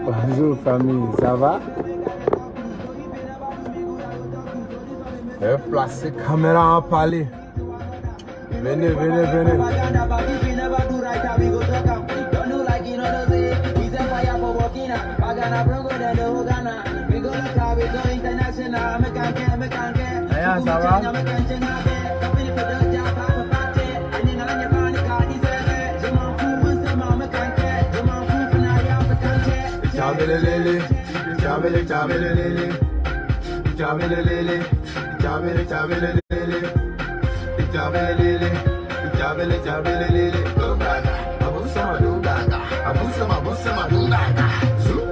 Bonjour famille, ça va? Je vais placer caméra en palais. Venez, venez, venez. Aya, ça va? Chabelelele, chabele, chabelelele, chabelelele, chabele, chabelelele, chabelelele, chabele, chabelelele. Dundaga, abusama dundaga, abusama dundaga.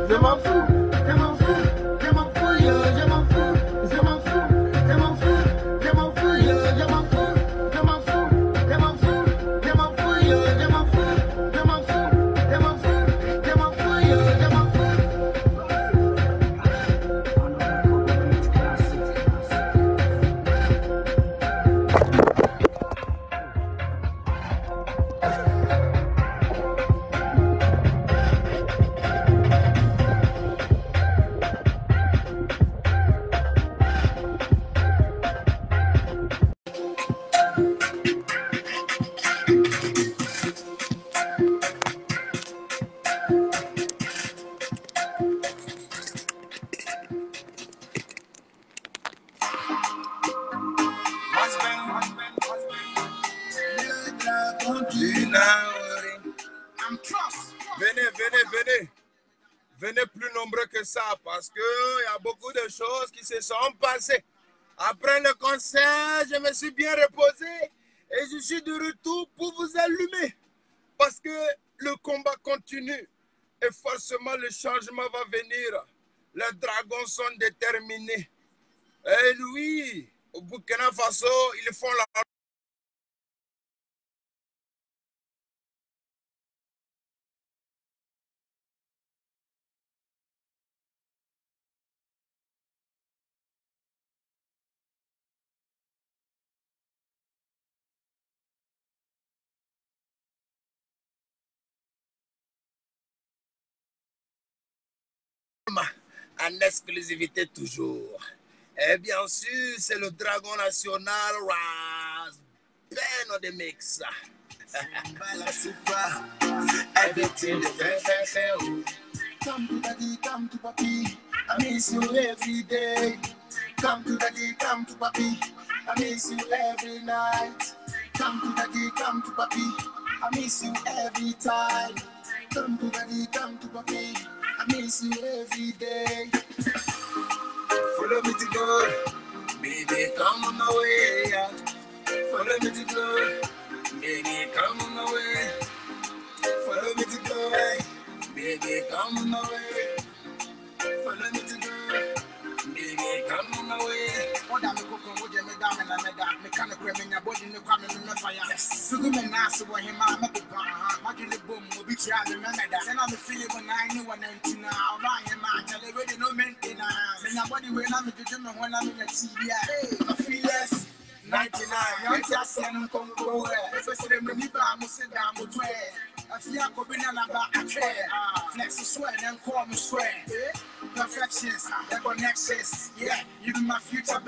Je m'en fous, je m'en fous, je m'en fous, yo, je m'en fous, je m'en fous, je m'en fous, je m'en fous, yo, je m'en fous, je m'en fous, je m'en fous, je m'en fous, yo, je m'en fous, je m'en fous, je m'en fous, je m'en fous, yo, je m'en fous. Venez, venez, venez. Venez plus nombreux que ça parce qu'il y a beaucoup de choses qui se sont passées. Après le concert, je me suis bien reposé et je suis de retour pour vous allumer. Parce que le combat continue et forcément le changement va venir. Les dragons sont déterminés. Et oui, au Burkina Faso, ils font la... en exclusivité toujours. Et bien sûr, c'est le dragon national Raz Ben de Mix. Everything come to daddy, come to papi. I miss you every day. Come to daddy, come to papi. I miss you every night. Come to daddy, come to papi. I miss you every time. Come to daddy, come to papi. I miss you every day. Follow me to go, baby, come on my way. Yeah. Follow me to go, baby, come on my way. Follow me to go, baby, come on my way. Follow me to go, baby, come on my way. What I'm cooking with you, madam, and I'm a mechanic, in your body, no coming in the fire. So good and nice, what him, I'm a big one. My boom will be trying to remember that. And I'm a feeling when I knew one empty now. I am out, I already know maintenance. And nobody when I'm a gentleman when I'm in a TV. I feel less. 99, young Tassie and Congo. If I say, I must sit down with way. I feel like I've been about a chair. Flex the sweat and call me sweat. Perfections, they're connections. Yeah, you be my future.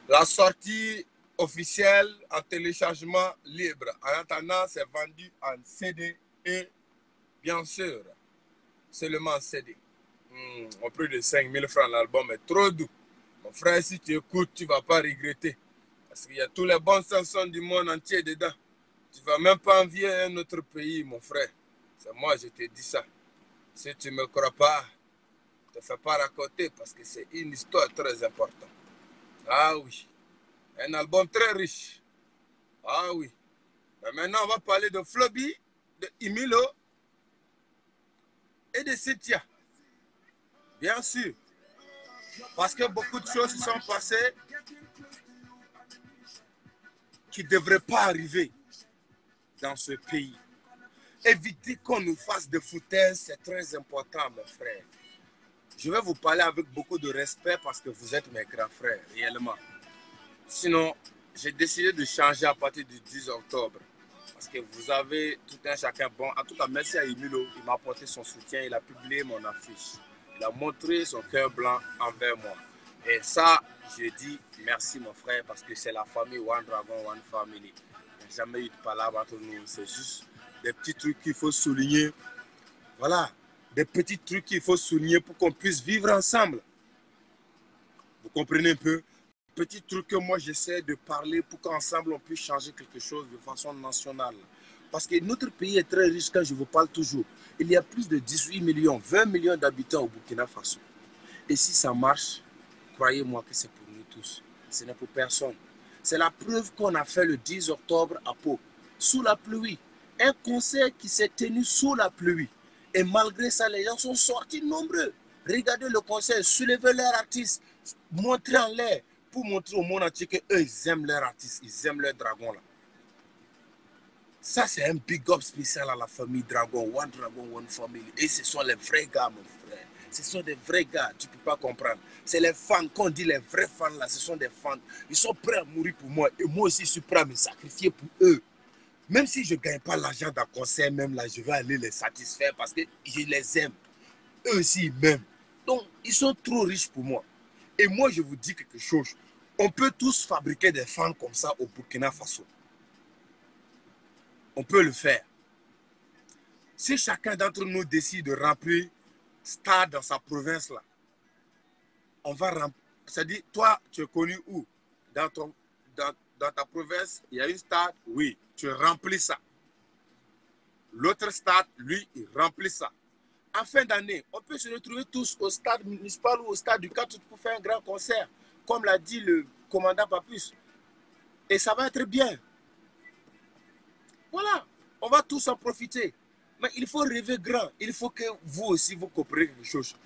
La sortie officiel en téléchargement libre. En attendant, c'est vendu en CD et bien sûr, seulement en CD. Au prix de 5000 francs, l'album est trop doux. Mon frère, si tu écoutes, tu ne vas pas regretter. Parce qu'il y a tous les bons chansons du monde entier dedans. Tu ne vas même pas envier un autre pays, mon frère. C'est moi, je te dis ça. Si tu ne me crois pas, ne te fais pas raconter parce que c'est une histoire très importante. Ah oui. Un album très riche. Ah oui. Mais maintenant, on va parler de Flobi, de Imilo et de Cynthia. Bien sûr. Parce que beaucoup de choses se sont passées qui ne devraient pas arriver dans ce pays. Éviter qu'on nous fasse des foutaises, c'est très important, mon frère. Je vais vous parler avec beaucoup de respect parce que vous êtes mes grands frères, réellement. Sinon, j'ai décidé de changer à partir du 10 octobre. Parce que vous avez tout un chacun bon. En tout cas, merci à Emilio. Il m'a apporté son soutien. Il a publié mon affiche. Il a montré son cœur blanc envers moi. Et ça, je dis merci, mon frère, parce que c'est la famille One Dragon, One Family. Il n'y a jamais eu de palabre entre nous. C'est juste des petits trucs qu'il faut souligner. Voilà, des petits trucs qu'il faut souligner pour qu'on puisse vivre ensemble. Vous comprenez un peu? Petit truc que moi j'essaie de parler pour qu'ensemble on puisse changer quelque chose de façon nationale. Parce que notre pays est très riche quand je vous parle toujours. Il y a plus de 18 millions, 20 millions d'habitants au Burkina Faso. Et si ça marche, croyez-moi que c'est pour nous tous. Ce n'est pour personne. C'est la preuve qu'on a fait le 10 octobre à Pau, sous la pluie. Un concert qui s'est tenu sous la pluie. Et malgré ça, les gens sont sortis nombreux. Regardez le concert, soulever leur artiste, montrer en l'air, pour montrer au monde entier qu'eux, ils aiment leur artiste, ils aiment leur dragon là. Ça, c'est un big up spécial à la famille Dragon, One Family. Et ce sont les vrais gars, mon frère. Ce sont des vrais gars, tu ne peux pas comprendre. C'est les fans, quand on dit les vrais fans là, ce sont des fans. Ils sont prêts à mourir pour moi. Et moi aussi, je suis prêt à me sacrifier pour eux. Même si je ne gagne pas l'argent d'un concert, même là, je vais aller les satisfaire parce que je les aime. Eux aussi, ils m'aiment. Donc, ils sont trop riches pour moi. Et moi, je vous dis quelque chose. On peut tous fabriquer des fans comme ça au Burkina Faso. On peut le faire. Si chacun d'entre nous décide de remplir stade dans sa province là, on va remplir. C'est-à-dire, toi, tu es connu où? Dans ta province, il y a une stade, oui, tu remplis ça. L'autre stade, lui, il remplit ça. En fin d'année, on peut se retrouver tous au stade municipal ou au stade du 4 août pour faire un grand concert, comme l'a dit le commandant Papus. Et ça va être bien. Voilà, on va tous en profiter. Mais il faut rêver grand. Il faut que vous aussi, vous compreniez quelque chose.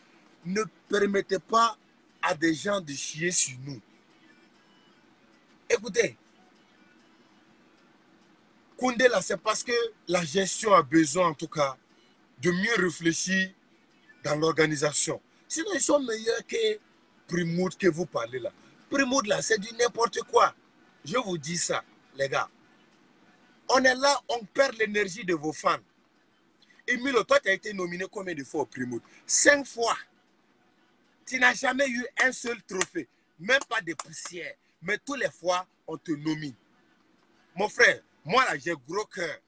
Ne permettez pas à des gens de chier sur nous. Écoutez, Koundé là, c'est parce que la gestion a besoin, en tout cas, de mieux réfléchir dans l'organisation. Sinon, ils sont meilleurs que Primoud que vous parlez là. Primoud là, c'est du n'importe quoi. Je vous dis ça, les gars. On est là, on perd l'énergie de vos fans. Emilio, toi, tu as été nominé combien de fois au Primoud? 5 fois. Tu n'as jamais eu un seul trophée, même pas de poussière. Mais tous les fois, on te nomine. Mon frère, moi là, j'ai gros cœur.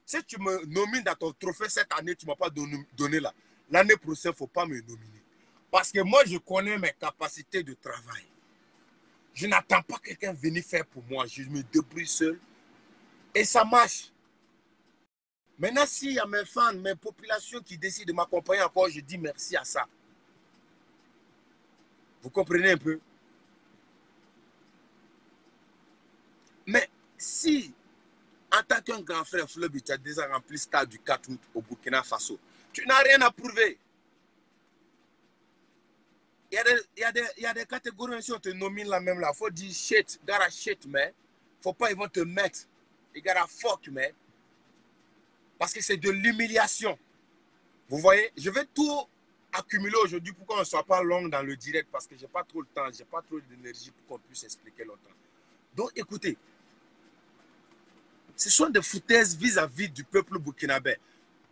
Si tu me nomines dans ton trophée cette année, tu ne m'as pas donné là. L'année prochaine, il ne faut pas me nominer. Parce que moi, je connais mes capacités de travail. Je n'attends pas quelqu'un venir faire pour moi. Je me débrouille seul. Et ça marche. Maintenant, s'il y a mes fans, mes populations qui décident de m'accompagner encore, je dis merci à ça. Vous comprenez un peu? Mais si, en tant qu'un grand frère Flobi, tu as déjà rempli le stade du 4 août au Burkina Faso, tu n'as rien à prouver. Il y a des catégories, si on te nomine là même là, il faut dire shit, gotta shit, man. Faut pas, ils vont te mettre. You gotta fuck, man. Parce que c'est de l'humiliation. Vous voyez, je vais tout accumuler aujourd'hui pour qu'on ne soit pas long dans le direct parce que j'ai pas trop le temps, j'ai pas trop d'énergie pour qu'on puisse expliquer longtemps. Donc écoutez, ce sont des foutaises vis-à-vis du peuple burkinabé.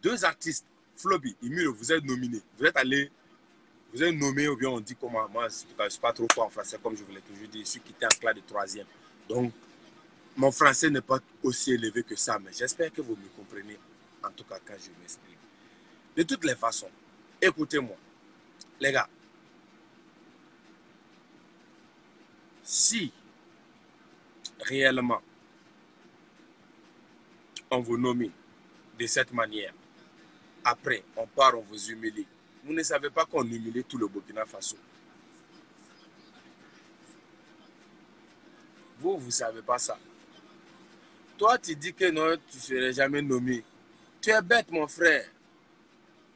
2 artistes, Flobi, Emilio, vous êtes nominés. Vous êtes allés, vous êtes nommé ou bien on dit comment. Moi, je ne sais pas trop quoi en français, comme je vous l'ai toujours dit. Je suis quitté en classe de 3e. Donc, Mon français n'est pas aussi élevé que ça, mais j'espère que vous me comprenez, en tout cas quand je m'exprime. De toutes les façons, écoutez-moi, les gars, si réellement on vous nomine de cette manière, après on part, on vous humilie, vous ne savez pas qu'on humilie tout le Burkina Faso. Vous ne savez pas ça. Toi, tu dis que non, tu ne serais jamais nommé. Tu es bête, mon frère.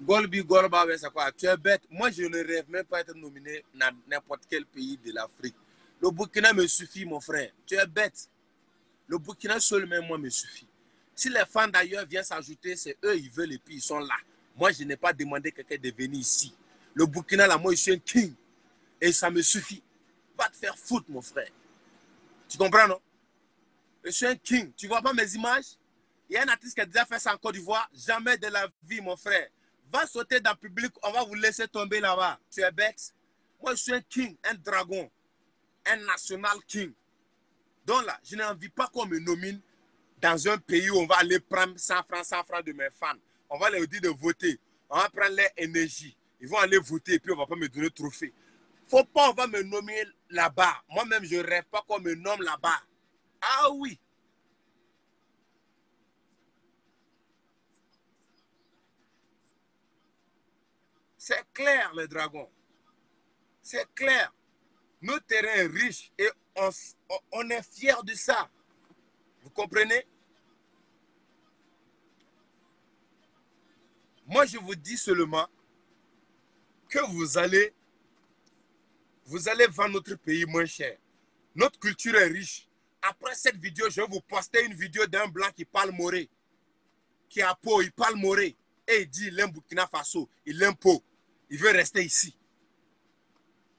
Golbi, Golba, c'est quoi? Tu es bête. Moi, je ne rêve même pas d'être nominé dans n'importe quel pays de l'Afrique. Le Burkina me suffit, mon frère. Tu es bête. Le Burkina seulement, moi, me suffit. Si les fans d'ailleurs viennent s'ajouter, c'est eux, ils veulent et puis ils sont là. Moi, je n'ai pas demandé à quelqu'un de venir ici. Le Burkina, là, moi, je suis un king. Et ça me suffit. Va te faire foutre, mon frère. Tu comprends, non? Je suis un king. Tu vois pas mes images? Il y a un artiste qui a déjà fait ça en Côte d'Ivoire. Jamais de la vie, mon frère. Va sauter dans le public, on va vous laisser tomber là-bas. Tu es bête. Moi, je suis un king, un dragon, un national king. Donc là, je n'ai envie pas qu'on me nomine dans un pays où on va aller prendre 100 francs de mes fans. On va leur dire de voter. On va prendre leur énergie. Ils vont aller voter et puis on ne va pas me donner de trophée. Faut pas, on va me nommer là-bas. Moi-même, je ne rêve pas qu'on me nomme là-bas. Ah oui. C'est clair, les dragons. C'est clair. Nos terrains riches et on est fiers de ça. Vous comprenez? Moi, je vous dis seulement que vous allez vendre notre pays moins cher. Notre culture est riche. Après cette vidéo, je vais vous poster une vidéo d'un blanc qui parle moré. Qui a peau, il parle moré. Et il dit, il aime Burkina Faso, il aime peau. Il veut rester ici.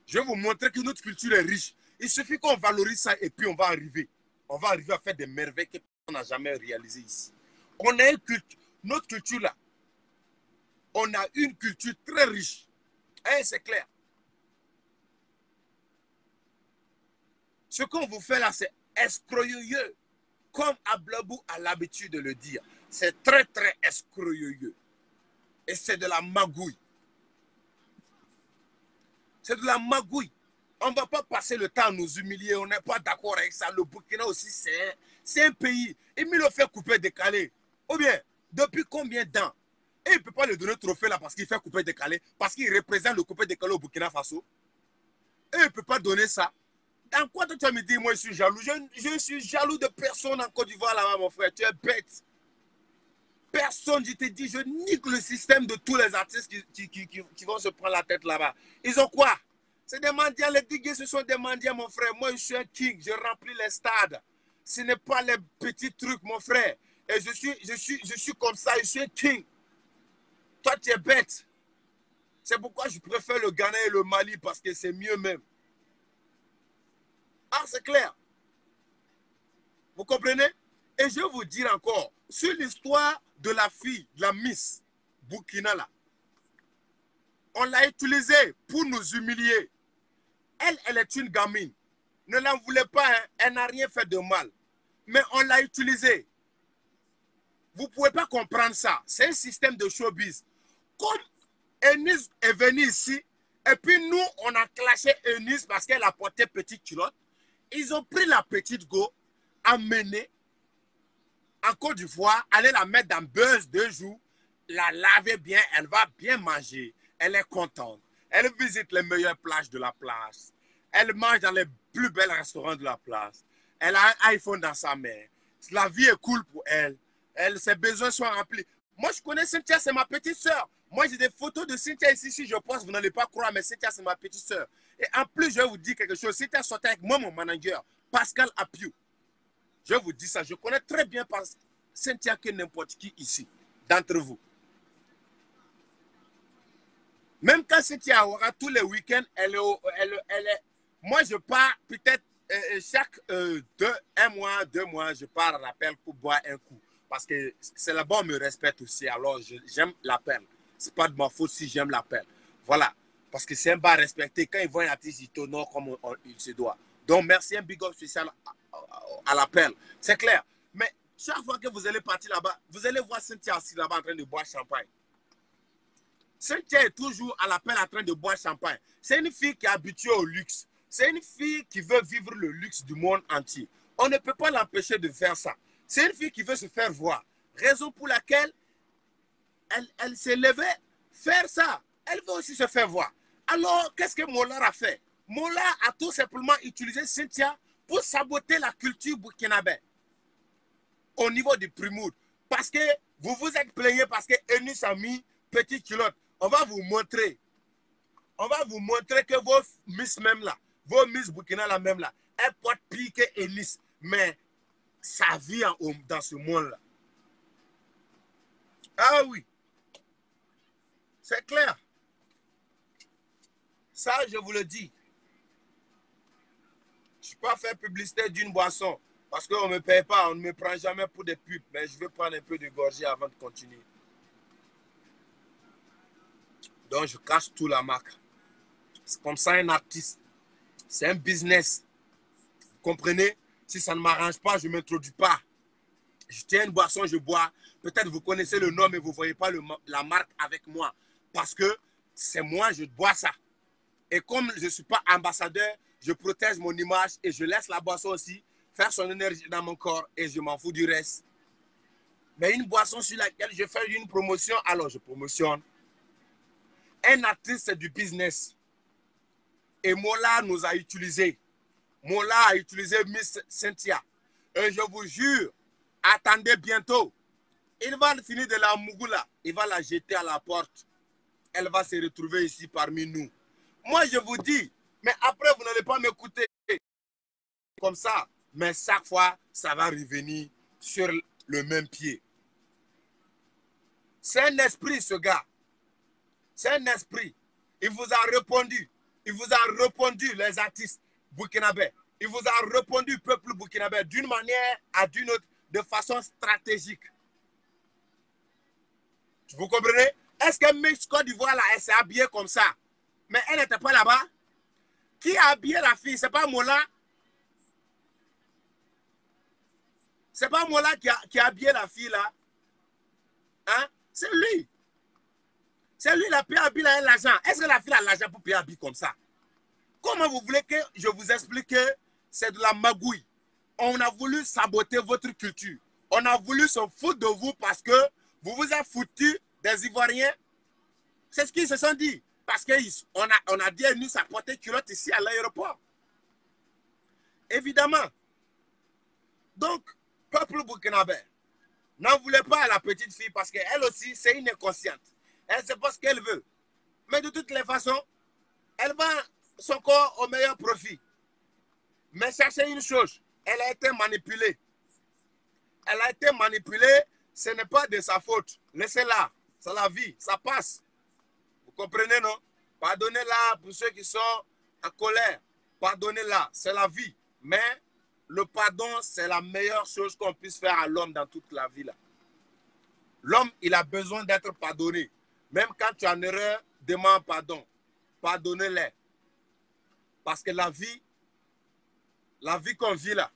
Je vais vous montrer que notre culture est riche. Il suffit qu'on valorise ça et puis on va arriver. On va arriver à faire des merveilles qu'on n'a jamais réalisées ici. On a une culture, notre culture là, on a une culture très riche. Et c'est clair. Ce qu'on vous fait là, c'est escroyeux. Comme Ablabou a l'habitude de le dire. C'est très, très escroyeux. Et c'est de la magouille. C'est de la magouille. On ne va pas passer le temps à nous humilier. On n'est pas d'accord avec ça. Le Burkina aussi, c'est un pays. Et il le fait couper décalé. Ou bien, depuis combien de temps? Et il ne peut pas lui donner le trophée là parce qu'il fait couper décalé. Parce qu'il représente le coupé décalé au Burkina Faso. Et il ne peut pas donner ça. Dans quoi tu vas me dire, moi je suis jaloux? Je suis jaloux de personne en Côte d'Ivoire là-bas, mon frère. Tu es bête. Personne, je te dis, je nique le système de tous les artistes qui vont se prendre la tête là-bas. Ils ont quoi? C'est des mendiants, les digues, ce sont des mendiants, mon frère. Moi, je suis un king, je remplis les stades. Ce n'est pas les petits trucs, mon frère. Et je suis comme ça, je suis un king. Toi, tu es bête. C'est pourquoi je préfère le Ghana et le Mali, parce que c'est mieux même. Ah, c'est clair. Vous comprenez? Et je vais vous dire encore, sur l'histoire de la fille, de la Miss Burkina là, on l'a utilisée pour nous humilier. Elle est une gamine. Ne l'en voulez pas, hein? Elle n'a rien fait de mal. Mais on l'a utilisée. Vous ne pouvez pas comprendre ça. C'est un système de showbiz. Comme Eunice est venue ici, et puis nous, on a clashé Eunice parce qu'elle a porté petite culotte. Ils ont pris la petite go, amenée en Côte d'Ivoire, aller la mettre dans buzz 2 jours, la laver bien, elle va bien manger, elle est contente. Elle visite les meilleures plages de la place. Elle mange dans les plus belles restaurants de la place. Elle a un iPhone dans sa main. La vie est cool pour elle. Ses besoins sont remplis. Moi, je connais Cynthia, c'est ma petite soeur. Moi, j'ai des photos de Cynthia ici. Si je pense, vous n'allez pas croire, mais Cynthia, c'est ma petite soeur. Et en plus, je vais vous dire quelque chose. Cynthia sortait avec moi, mon manager, Pascal Apiou. Je vous dis ça, je connais très bien Cynthia que n'importe qui ici, d'entre vous. Même quand Cynthia aura tous les week-ends, elle est. Moi, je pars peut-être chaque un mois, 2 mois, je pars à l'appel pour boire un coup. Parce que c'est là-bas, on me respecte aussi. Alors, j'aime l'appel. Ce n'est pas de ma faute si j'aime l'appel. Voilà. Parce que c'est un bar respecté. Quand ils voient un artiste, ils t'honorent comme il se doit. Donc, merci, un big up spécial à l'appel. C'est clair. Mais chaque fois que vous allez partir là-bas, vous allez voir Cynthia assis là-bas en train de boire champagne. Cynthia est toujours à l'appel en train de boire champagne. C'est une fille qui est habituée au luxe. C'est une fille qui veut vivre le luxe du monde entier. On ne peut pas l'empêcher de faire ça. C'est une fille qui veut se faire voir. Raison pour laquelle elle s'est levée faire ça. Elle veut aussi se faire voir. Alors, qu'est-ce que Mollard a fait? Mollard a tout simplement utilisé Cynthia pour saboter la culture burkinabé au niveau du Primoud. Parce que vous vous êtes plaigné parce que Enus a mis petite culotte. On va vous montrer. On va vous montrer que vos Miss même là, vos Miss Burkina là même là, elles portent pire que Enus. Mais ça vit dans ce monde-là. Ah oui. C'est clair. Ça, je vous le dis. Je ne peux pas faire publicité d'une boisson parce qu'on ne me paye pas, on ne me prend jamais pour des pubs. Mais je vais prendre un peu de gorgée avant de continuer. Donc, je cache tout la marque. C'est comme ça un artiste. C'est un business. Vous comprenez? Si ça ne m'arrange pas, je ne m'introduis pas. Je tiens une boisson, je bois. Peut-être vous connaissez le nom, mais vous ne voyez pas la marque avec moi. Parce que c'est moi, je bois ça. Et comme je ne suis pas ambassadeur, je protège mon image et je laisse la boisson aussi faire son énergie dans mon corps et je m'en fous du reste. Mais une boisson sur laquelle je fais une promotion, alors je promotionne. Un artiste, c'est du business. Et Mollard nous a utilisés. Mollard a utilisé Miss Cynthia. Et je vous jure, attendez bientôt. Il va finir de la mougoula. Il va la jeter à la porte. Elle va se retrouver ici parmi nous. Moi, je vous dis, mais après, vous n'allez pas m'écouter comme ça. Mais chaque fois, ça va revenir sur le même pied. C'est un esprit, ce gars. C'est un esprit. Il vous a répondu. Il vous a répondu, les artistes burkinabés. Il vous a répondu, peuple burkinabé, d'une manière à d'une autre, de façon stratégique. Vous comprenez? Est-ce que Miss Côte d'Ivoire, là, elle s'est habillée comme ça? Mais elle n'était pas là-bas. Qui a habillé la fille? C'est pas Mollard? C'est pas Mollard qui a habillé la fille, là? Hein? C'est lui. C'est lui la paye habille à l'argent. Est-ce que la fille a l'argent pour payer habille comme ça? Comment vous voulez que je vous explique que c'est de la magouille? On a voulu saboter votre culture. On a voulu se foutre de vous parce que vous vous êtes foutu des Ivoiriens. C'est ce qu'ils se sont dit. Parce qu'on a dit à nous, ça portait culotte ici à l'aéroport. Évidemment. Donc, peuple burkinabé, n'en voulez pas à la petite fille parce qu'elle aussi, c'est une inconsciente. Elle sait pas ce qu'elle veut. Mais de toutes les façons, elle vend son corps au meilleur profit. Mais sachez une chose, elle a été manipulée. Elle a été manipulée, ce n'est pas de sa faute. Laissez-la, c'est la vie, ça passe. Vous comprenez, non? Pardonnez-la pour ceux qui sont en colère. Pardonnez-la, c'est la vie. Mais le pardon, c'est la meilleure chose qu'on puisse faire à l'homme dans toute la vie. L'homme, il a besoin d'être pardonné. Même quand tu es en erreur, demande pardon. Pardonnez-les. Parce que la vie qu'on vit là,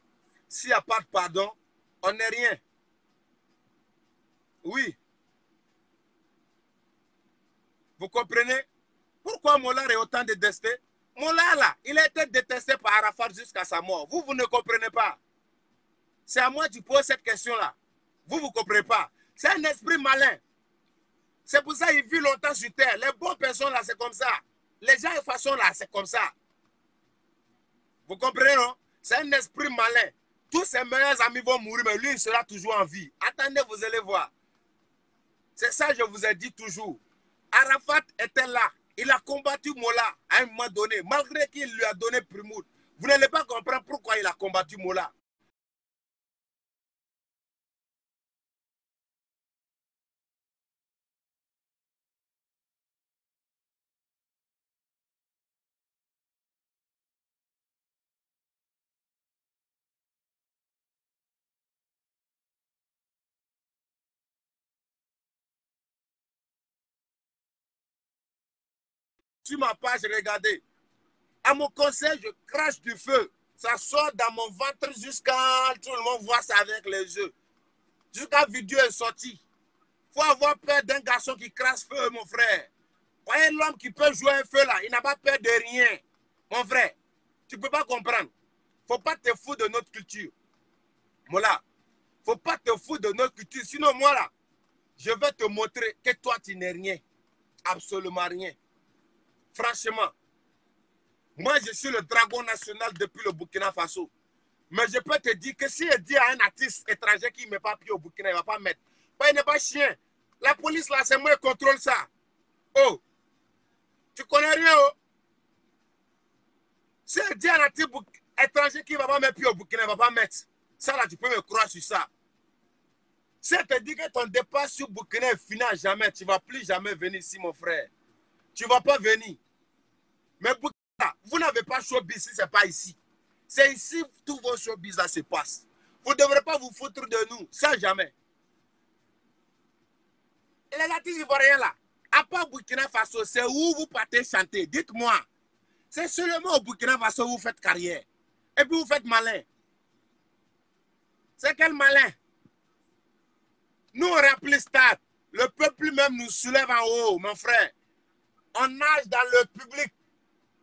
s'il n'y a pas de pardon, on n'est rien. Oui. Vous comprenez? Pourquoi Mollard est autant détesté? Mollard là, il a été détesté par Arafat jusqu'à sa mort. Vous ne comprenez pas. C'est à moi que tu poses cette question-là. Vous ne comprenez pas. C'est un esprit malin. C'est pour ça qu'il vit longtemps sur terre. Les bonnes personnes là, c'est comme ça. Les gens de façon là, c'est comme ça. Vous comprenez, non? C'est un esprit malin. Tous ses meilleurs amis vont mourir, mais lui, il sera toujours en vie. Attendez, vous allez voir. C'est ça que je vous ai dit toujours. Arafat était là. Il a combattu Mollard à un moment donné, malgré qu'il lui a donné Primoud. Vous n'allez pas comprendre pourquoi il a combattu Mollard. Sur ma page, regardez. À mon conseil, je crache du feu. Ça sort dans mon ventre jusqu'à tout le monde voit ça avec les yeux. Jusqu'à la vidéo est sortie. Il faut avoir peur d'un garçon qui crasse feu, mon frère. Voyez l'homme qui peut jouer un feu là, il n'a pas peur de rien. Mon frère, tu ne peux pas comprendre. Il ne faut pas te foutre de notre culture. Voilà. Il ne faut pas te foutre de notre culture. Sinon, moi là, je vais te montrer que toi, tu n'es rien. Absolument rien. Franchement, moi, je suis le dragon national depuis le Burkina Faso. Mais je peux te dire que si je dis à un artiste étranger qui ne met pas pied au Burkina, il ne va pas mettre. Il n'est pas chien. La police, là, c'est moi qui contrôle ça. Oh, tu connais rien, oh. Si je dis à un artiste étranger qui ne va pas mettre pied au Burkina, il ne va pas mettre. Ça, là, tu peux me croire sur ça. Si je te dis que ton départ sur Burkina est fini à jamais, tu ne vas plus jamais venir ici, mon frère. Tu ne vas pas venir. Mais Burkina, vous n'avez pas showbiz si ce n'est pas ici. C'est ici que tous vos showbiz là se passent. Vous ne devrez pas vous foutre de nous, ça jamais. Et les artistes ivoiriens là, à part Burkina Faso, c'est où vous partez chanter? Dites-moi. C'est seulement au Burkina Faso où vous faites carrière. Et puis vous faites malin. C'est quel malin? Nous, on remplit le stade. Le peuple même nous soulève en haut, mon frère. On nage dans le public.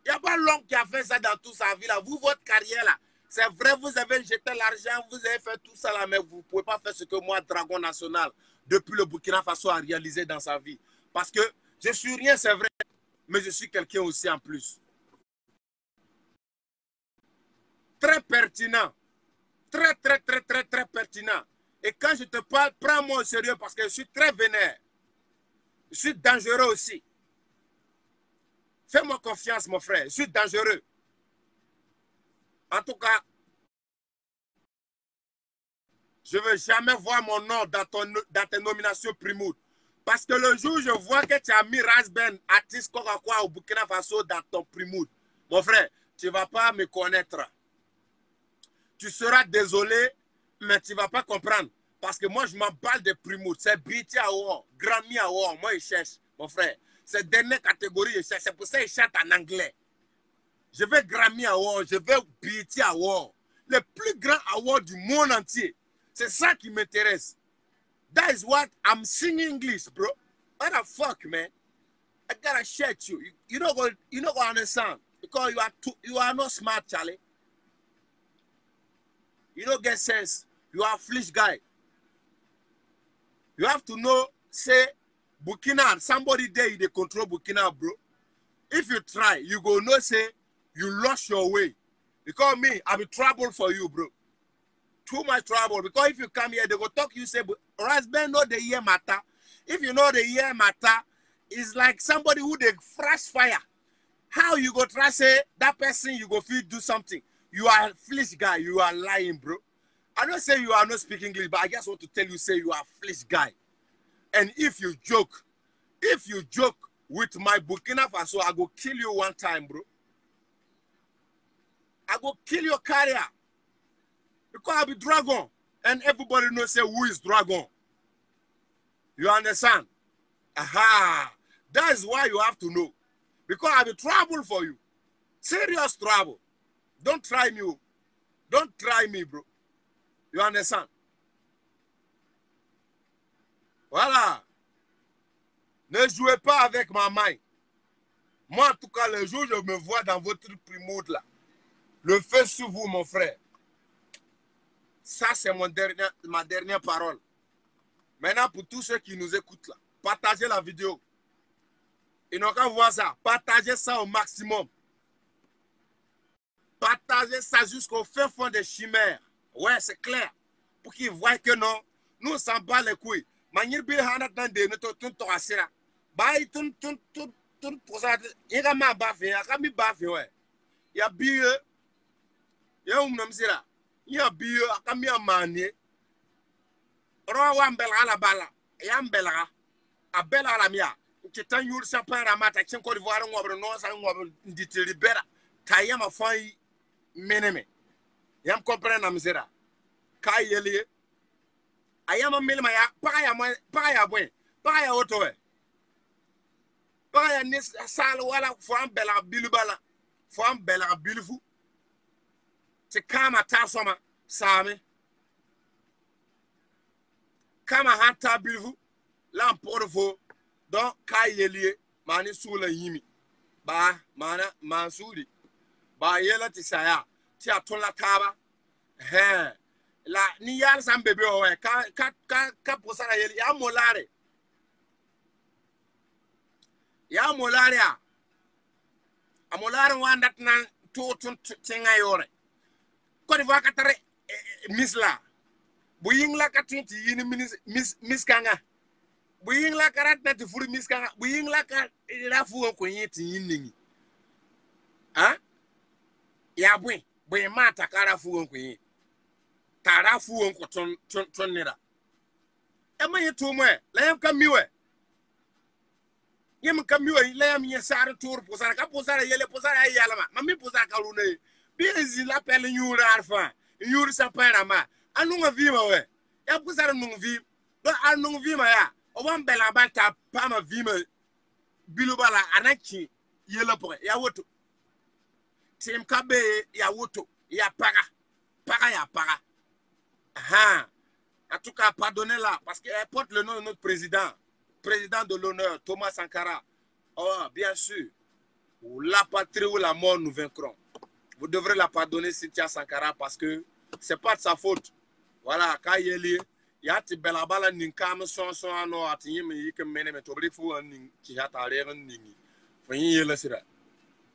Il n'y a pas l'homme qui a fait ça dans toute sa vie là. Vous, votre carrière là, c'est vrai, vous avez jeté l'argent, vous avez fait tout ça là, mais vous ne pouvez pas faire ce que moi, Dragon National, depuis le Burkina Faso, a réalisé dans sa vie. Parce que je suis rien, c'est vrai, mais je suis quelqu'un aussi en plus. Très pertinent. Très pertinent. Et quand je te parle, prends-moi au sérieux parce que je suis très vénère. Je suis dangereux aussi. Fais-moi confiance, mon frère. Je suis dangereux. En tout cas, je ne veux jamais voir mon nom dans tes nominations Primoud. Parce que le jour où je vois que tu as mis Rasben, artiste Coca-Cola au Burkina Faso dans ton Primoud, mon frère, tu ne vas pas me connaître. Tu seras désolé, mais tu ne vas pas comprendre. Parce que moi, je m'en parle de Primoud. C'est BT Award, Grammy Award. Moi, je cherche, mon frère. C'est dernière catégorie, je cherche. C'est pour ça que je chante en anglais. Je veux Grammy Award, je veux BT Award. Le plus grand award du monde entier. C'est ça qui m'intéresse. That is what I'm singing English, bro. What the fuck, man? I gotta shit you. You don't go understand. Because you are not smart, Charlie. You don't get sense. You are a foolish guy. You have to know, say, Burkina, somebody there, they control Burkina, bro. If you try, you go know, say, you lost your way. Because me, I'll be trouble for you, bro. Too much trouble. Because if you come here, they go talk, you say, Rasben know the year matter. If you know the year matter, it's like somebody who they fresh fire. How you go try say, that person, you go feel do something. You are a foolish guy. You are lying, bro. I don't say you are not speaking English, but I just want to tell you, say you are a foolish guy. And if you joke with my Burkina Faso, I go kill you one time, bro. I go kill your career. Because I be Dragon. And everybody knows, say, who is Dragon. You understand? Aha. That is why you have to know. Because I be trouble for you. Serious trouble. Don't try me. Don't try me, bro. You understand? Voilà. Ne jouez pas avec ma main. Moi, en tout cas, le jour où je me vois dans votre Primoud là, le feu sur vous, mon frère. Ça, c'est ma dernière parole. Maintenant, pour tous ceux qui nous écoutent là, partagez la vidéo. Ils n'ont qu'à voir ça. Partagez ça au maximum. Partagez ça jusqu'au fin fond des chimères. Ouais, c'est clair. Pour qu'ils voient que non, nous, on s'en bat les couilles. Manir bil hanat nan de notre tout asira. Bah, tout pour ça. Il y a ma baffe, il y a mi baffe, ouais. Il y a bieux. Il y a un sira. Il y a bieux, il y a manier. Rowan belga la bala. Il y a un belga. A bela la mia. Qui t'en yur sa père à mata. Qui encore voir un wabre non, ça un wabre dit libéra. Kayama faille meneme. Yam comprendre na misera. Kayeli. Ayama milma ya paya bwen. Paya otowe. Paya nis sal wala fo am bela bilubala. Fo am bela bilufu. te kama tasoma same kama hata bivu lamporfo donc kayelie mani sula yimi ba mana mansuri ba yela ti saya ti atola taba he la ni yal sam bebe o ka posara yeli ya molare a molare wanda tan to tinga yore ko di vakatare misla bu yingla katinti yini mis kanga bu yingla karat na ti furi mis kanga bu yingla ka la fu ko yiti yinni ha ya bu mata kara fu ko yi tara fu ko ton nira e ma yeto mo la yam kamiwe yem kamiwe la yam ye sar tour posara ka posara yele posara yalama mami posara ka lune bi ezi la pele nyura arfa nyura sa para ma anunga vima we ya posara nung vi do anung vima ya o wan bela banta pama vima bilubala anaki yele po ya woto tim kabe ya woto ya para ya para ah en tout cas pardonnez là parce qu'elle porte le nom de notre président de l'honneur Thomas Sankara. Oh bien sûr, la patrie ou la mort nous vaincrons. Vous devrez la pardonner Cynthia Sankara parce que c'est pas de sa faute. Voilà, quand il est lié, il y a des belles balles ninkam son no atinyi me yike mene me tobri fu an ki hata reren ningi. Fanyi yele sira.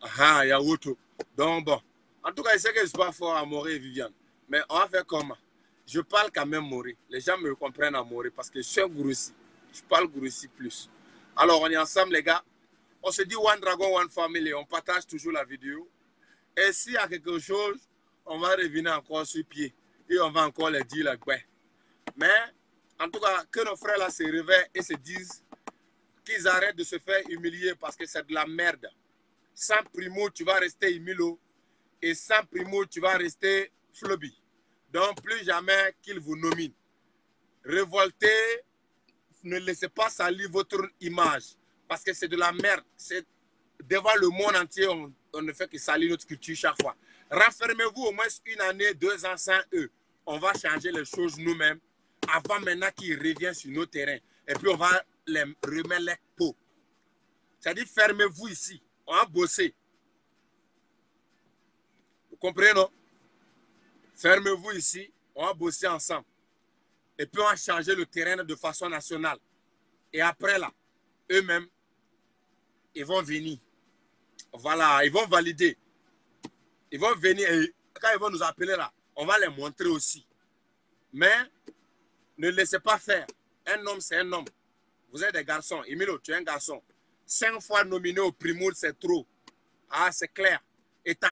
Ah, ya woto. Donc bon, en tout cas, je sais que je suis pas fort à mourir Viviane, mais on va faire comment? Je parle quand même mourir. Les gens me comprennent à mourir parce que je suis un gourussi. Je parle gourussi plus. Alors, on est ensemble, les gars. On se dit One Dragon, One Family. On partage toujours la vidéo. Et s'il y a quelque chose, on va revenir encore sur pied. Et on va encore les dire, mais, en tout cas, que nos frères là se réveillent et se disent qu'ils arrêtent de se faire humilier parce que c'est de la merde. Sans Primo, tu vas rester humilo. Et sans Primo, tu vas rester flobby. Donc, plus jamais qu'il vous nomine. Révoltez, ne laissez pas salir votre image. Parce que c'est de la merde. C'est devant le monde entier, on ne fait que salir notre culture chaque fois. Renfermez-vous au moins 1 année, 2 ans sans eux. On va changer les choses nous-mêmes. Avant maintenant qu'ils reviennent sur nos terrains. Et puis on va les remettre les pots. C'est-à-dire, fermez-vous ici. On va bosser. Vous comprenez, non? Fermez-vous ici. On va bosser ensemble. Et puis on va changer le terrain de façon nationale. Et après là, eux-mêmes, ils vont venir. Voilà, ils vont valider. Ils vont venir et quand ils vont nous appeler là, on va les montrer aussi. Mais ne laissez pas faire. Un homme, c'est un homme. Vous êtes des garçons. Emilio, tu es un garçon. 5 fois nominé au Primour, c'est trop. Ah, c'est clair. Et t'as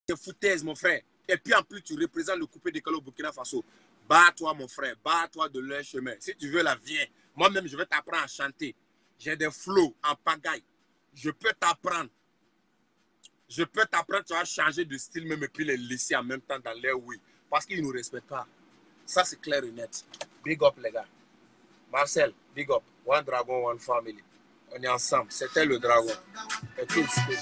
des foutaises, mon frère. Et puis en plus, tu représentes le coupé décalé au Burkina Faso. Bats-toi, mon frère. Bats-toi de leur chemin. Si tu veux la viens. Moi-même, je vais t'apprendre à chanter. J'ai des flots en pagaille. Je peux t'apprendre. Je peux t'apprendre, tu vas changer de style même et puis les laisser en même temps dans l'air, oui. Parce qu'ils ne nous respectent pas. Ça, c'est clair et net. Big up, les gars. Marcel, big up. One Dragon, One Family. On est ensemble. C'était le dragon. Et tout ce que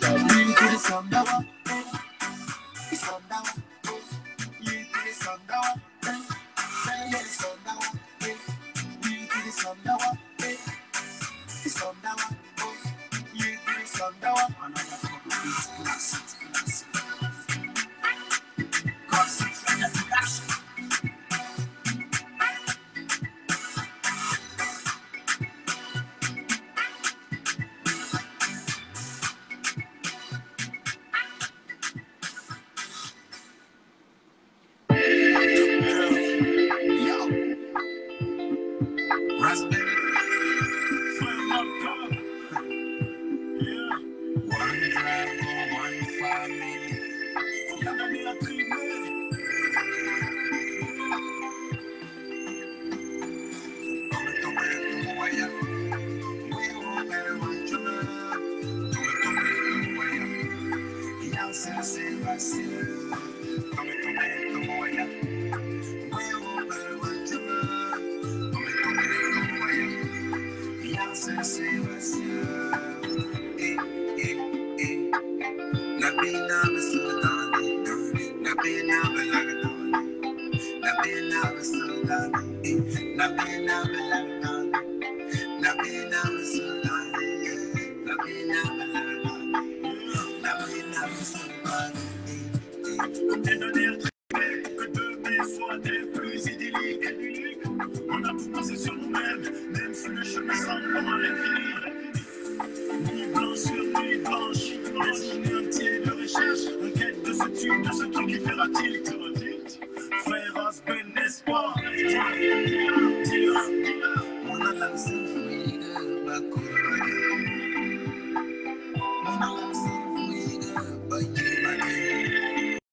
Que de mes fois des plus idylliques. On a tout pensé sur nous-mêmes, même si le chemin semble à l'infini. Nuit blanche, des journées entières de recherche, en quête de ce truc qui fera tilt. Frère Asben, n'est-ce pas? On a lancé.